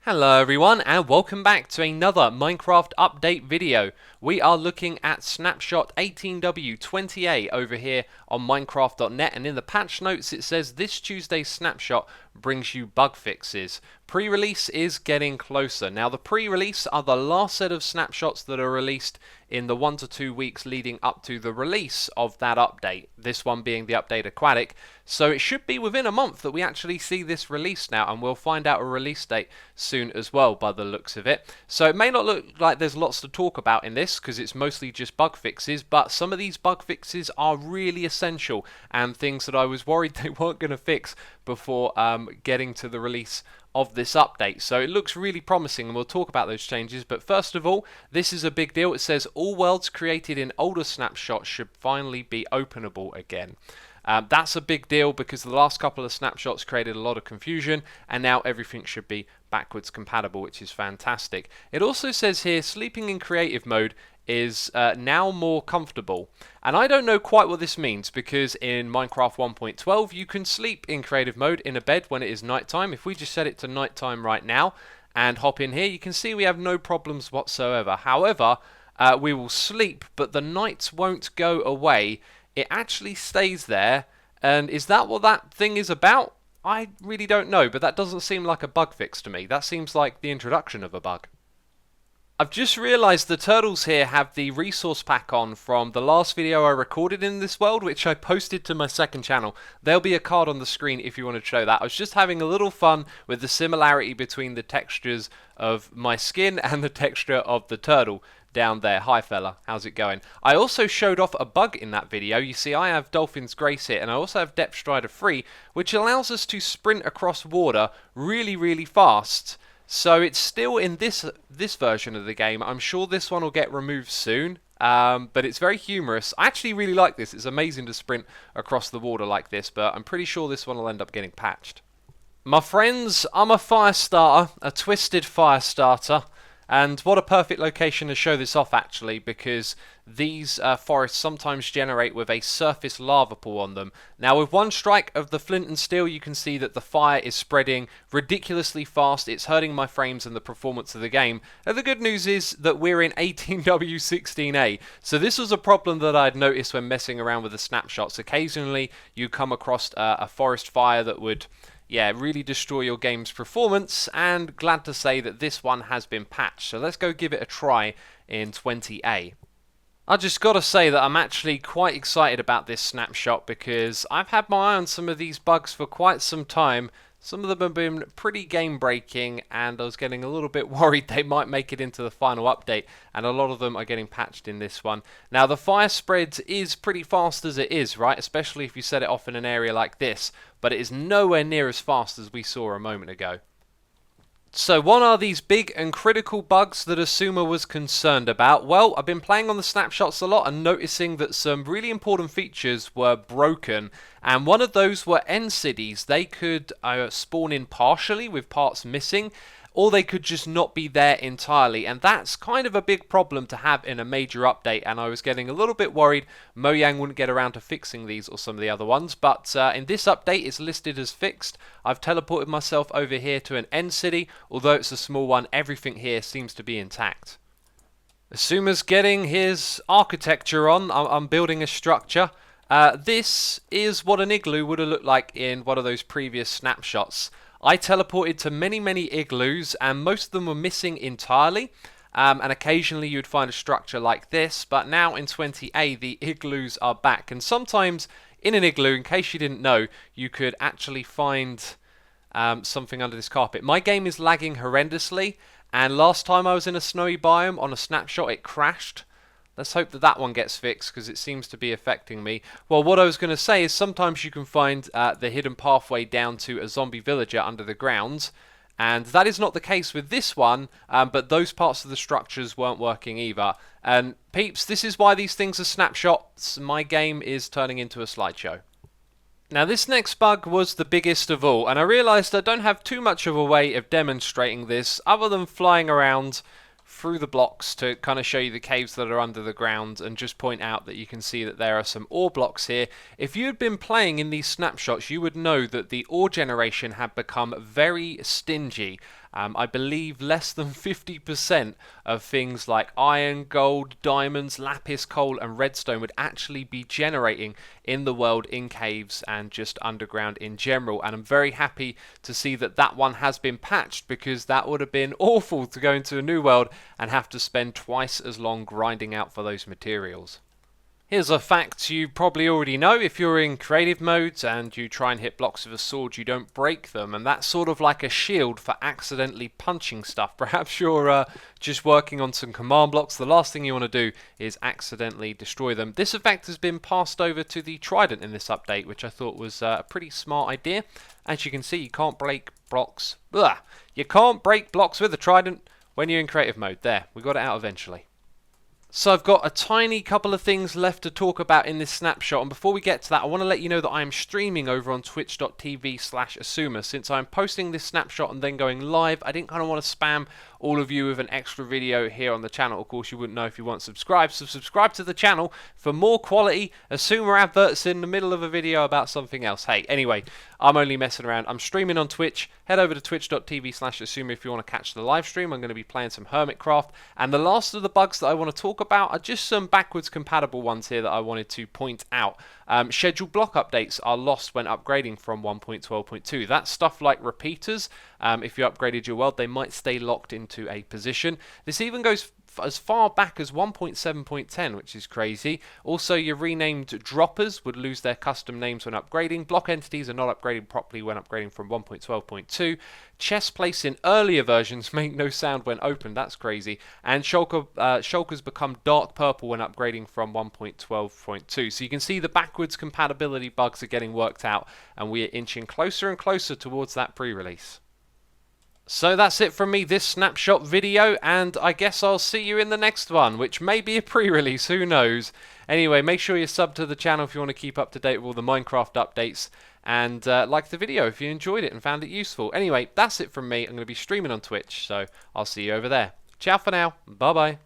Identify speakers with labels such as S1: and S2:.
S1: Hello everyone and welcome back to another Minecraft update video. We are looking at Snapshot 18w20a over here on Minecraft.net, and in the patch notes it says this Tuesday's snapshot brings you bug fixes. Pre-release is getting closer. Now the pre-release are the last set of snapshots that are released in the 1 to 2 weeks leading up to the release of that update, this one being the update Aquatic. So it should be within a month that we actually see this release now, and we'll find out a release date soon as well by the looks of it. So it may not look like there's lots to talk about in this because it's mostly just bug fixes, but some of these bug fixes are really essential and things that I was worried they weren't going to fix before getting to the release of this update. So it looks really promising and we'll talk about those changes, but first of all, this is a big deal. It says all worlds created in older snapshots should finally be openable again. That's a big deal because the last couple of snapshots created a lot of confusion, and now everything should be backwards compatible, which is fantastic. It also says here sleeping in creative mode is now more comfortable, and I don't know quite what this means because in Minecraft 1.12 you can sleep in creative mode in a bed when it is nighttime. If we just set it to nighttime right now and hop in here, you can see we have no problems whatsoever. However, we will sleep, but the nights won't go away. It actually stays there, and is that what that thing is about? I really don't know, but that doesn't seem like a bug fix to me. That seems like the introduction of a bug. I've just realised the turtles here have the resource pack on from the last video I recorded in this world, which I posted to my second channel. There'll be a card on the screen if you want to show that. I was just having a little fun with the similarity between the textures of my skin and the texture of the turtle down there. Hi fella, how's it going? I also showed off a bug in that video. You see I have Dolphin's Grace here, and I also have Depth Strider 3, which allows us to sprint across water really fast. So it's still in this version of the game. I'm sure this one will get removed soon, but it's very humorous. I actually really like this. It's amazing to sprint across the water like this, but I'm pretty sure this one will end up getting patched. My friends, I'm a Firestarter, a twisted Firestarter. And what a perfect location to show this off actually, because these forests sometimes generate with a surface lava pool on them. Now with one strike of the flint and steel you can see that the fire is spreading ridiculously fast. It's hurting my frames and the performance of the game. And the good news is that we're in 18w16a. So this was a problem that I'd noticed when messing around with the snapshots. Occasionally you come across a forest fire that would really destroy your game's performance, and glad to say that this one has been patched. So let's go give it a try in 20a. I just gotta say that I'm actually quite excited about this snapshot because I've had my eye on some of these bugs for quite some time. Some of them have been pretty game breaking, and I was getting a little bit worried they might make it into the final update, and a lot of them are getting patched in this one. Now the fire spread is pretty fast as it is, right? Especially if you set it off in an area like this, but it is nowhere near as fast as we saw a moment ago. So what are these big and critical bugs that xisumavoid was concerned about? Well, I've been playing on the snapshots a lot and noticing that some really important features were broken, and one of those were end cities. They could spawn in partially with parts missing, or they could just not be there entirely, and that's kind of a big problem to have in a major update, and I was getting a little bit worried Mojang wouldn't get around to fixing these or some of the other ones, but in this update it's listed as fixed. I've teleported myself over here to an end city. Although it's a small one, everything here seems to be intact. xisumavoid's getting his architecture on. I'm building a structure. This is what an igloo would have looked like in one of those previous snapshots. I teleported to many igloos, and most of them were missing entirely, and occasionally you'd find a structure like this, but now in 20a the igloos are back, and sometimes in an igloo, in case you didn't know, you could actually find something under this carpet. My game is lagging horrendously, and last time I was in a snowy biome on a snapshot it crashed. Let's hope that that one gets fixed because it seems to be affecting me. Well, what I was going to say is sometimes you can find the hidden pathway down to a zombie villager under the ground, and that is not the case with this one, but those parts of the structures weren't working either. And peeps, this is why these things are snapshots. My game is turning into a slideshow. Now this next bug was the biggest of all, and I realised I don't have too much of a way of demonstrating this other than flying around through the blocks to kind of show you the caves that are under the ground and just point out that you can see that there are some ore blocks here. If you had been playing in these snapshots, you would know that the ore generation had become very stingy. I believe less than 50% of things like iron, gold, diamonds, lapis, coal and redstone would actually be generating in the world, in caves and just underground in general. And I'm very happy to see that that one has been patched, because that would have been awful to go into a new world and have to spend twice as long grinding out for those materials. Here's a fact you probably already know. If you're in creative modes and you try and hit blocks with a sword, you don't break them, and that's sort of like a shield for accidentally punching stuff. Perhaps you're just working on some command blocks. The last thing you want to do is accidentally destroy them. This effect has been passed over to the Trident in this update, which I thought was a pretty smart idea. As you can see, you can't break blocks. Ugh. You can't break blocks with a Trident when you're in creative mode. There, we got it out eventually. So I've got a tiny couple of things left to talk about in this snapshot, and before we get to that, I want to let you know that I am streaming over on twitch.tv/Asuma. Since I'm posting this snapshot and then going live, I didn't kind of want to spam all of you with an extra video here on the channel. Of course, you wouldn't know if you weren't subscribed, so subscribe to the channel for more quality Asuma adverts in the middle of a video about something else. Hey, anyway, I'm only messing around. I'm streaming on Twitch. Head over to twitch.tv/Asuma if you want to catch the live stream. I'm going to be playing some Hermitcraft, and the last of the bugs that I want to talk about are just some backwards compatible ones here that I wanted to point out. Scheduled block updates are lost when upgrading from 1.12.2. That's stuff like repeaters. If you upgraded your world, they might stay locked into a position. This even goes as far back as 1.7.10, which is crazy. Also, your renamed droppers would lose their custom names when upgrading. Block entities are not upgraded properly when upgrading from 1.12.2. Chest plates in earlier versions make no sound when opened. That's crazy. And shulkers become dark purple when upgrading from 1.12.2. So you can see the backwards compatibility bugs are getting worked out, and we are inching closer and closer towards that pre-release. So that's it from me, this snapshot video, and I guess I'll see you in the next one, which may be a pre-release, who knows. Anyway, make sure you sub to the channel if you want to keep up to date with all the Minecraft updates, and like the video if you enjoyed it and found it useful. Anyway, that's it from me. I'm going to be streaming on Twitch, so I'll see you over there. Ciao for now. Bye-bye.